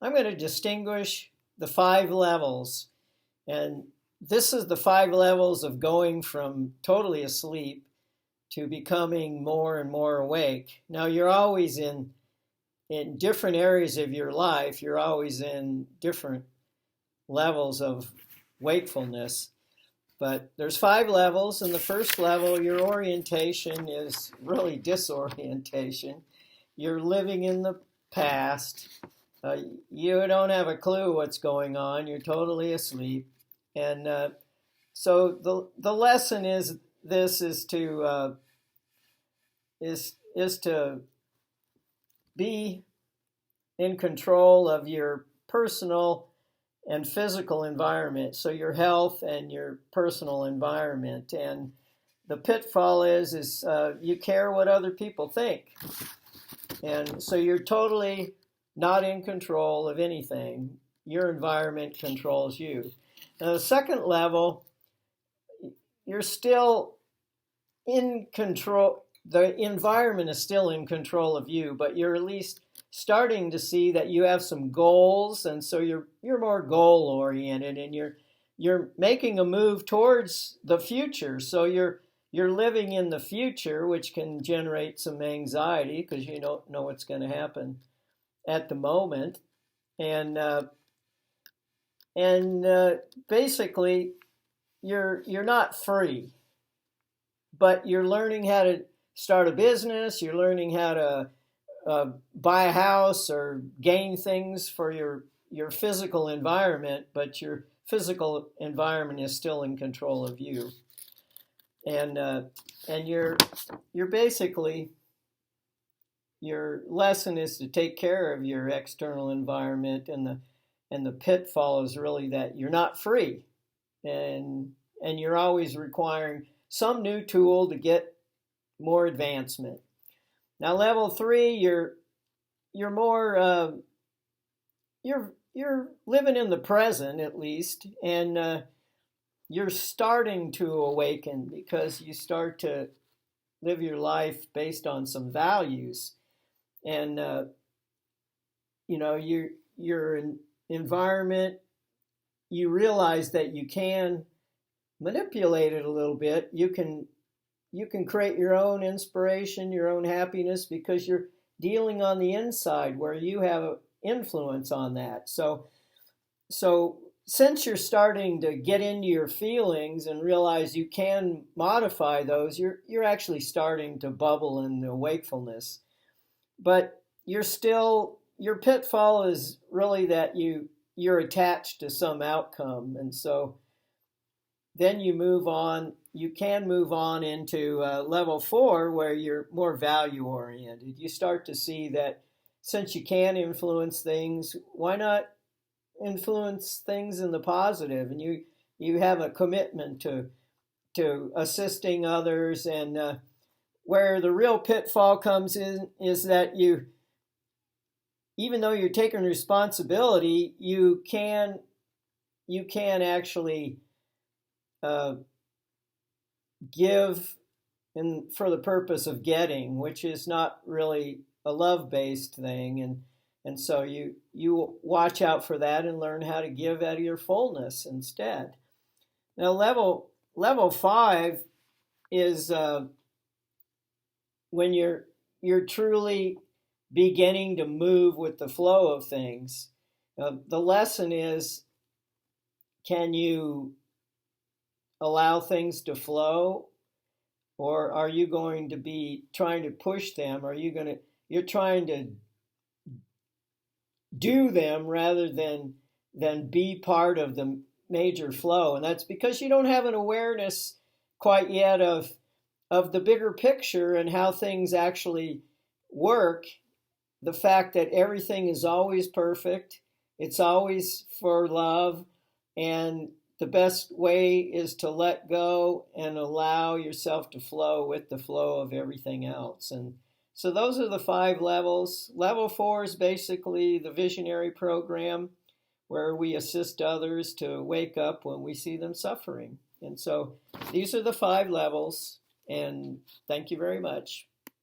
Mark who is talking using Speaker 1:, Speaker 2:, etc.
Speaker 1: I'm going to distinguish the 5 levels. And this is the 5 levels of going from totally asleep to becoming more and more awake. Now, you're always in different areas of your life. You're always in different levels of wakefulness. But there's 5 levels, and the first level, your orientation is really disorientation. You're living in the past. You don't have a clue what's going on. You're totally asleep. And so the lesson is to be in control of your personal and physical environment, so your health and your personal environment. And the pitfall is you care what other people think. And so you're totally not in control of anything. Your environment controls you. Now, the second level, you're still in control. The environment is still in control of you, but you're at least starting to see that you have some goals, and so you're more goal oriented, and you're making a move towards the future. So you're living in the future, which can generate some anxiety because you don't know what's going to happen at the moment, and basically you're not free, but you're learning how to start a business. You're learning how to buy a house or gain things for your physical environment, but your physical environment is still in control of you. And you're basically, your lesson is to take care of your external environment, and the pitfall is really that you're not free, and you're always requiring some new tool to get more advancement. Now, level 3, you're more you're living in the present at least, and you're starting to awaken because you start to live your life based on some values, and your environment. You realize that you can manipulate it a little bit. You can create your own inspiration, your own happiness, because you're dealing on the inside where you have influence on that. So since you're starting to get into your feelings and realize you can modify those, you're actually starting to bubble in the wakefulness. But your pitfall is really that you're attached to some outcome, and so then you move on. You can move on into level 4, where you're more value oriented. You start to see that since you can influence things, why not influence things in the positive? And you have a commitment to assisting others. And where the real pitfall comes in is that even though you're taking responsibility, you can actually give for the purpose of getting, which is not really a love-based thing, and so you watch out for that and learn how to give out of your fullness instead. Now, level 5 is when you're truly beginning to move with the flow of things. The lesson is, can you allow things to flow, or are you going to be trying to push them? You're trying to do them rather than be part of the major flow? And that's because you don't have an awareness quite yet of the bigger picture and how things actually work. The fact that everything is always perfect, it's always for love, and the best way is to let go and allow yourself to flow with the flow of everything else. And so those are the 5 levels. Level 4 is basically the visionary program, where we assist others to wake up when we see them suffering. And so these are the 5 levels, and thank you very much.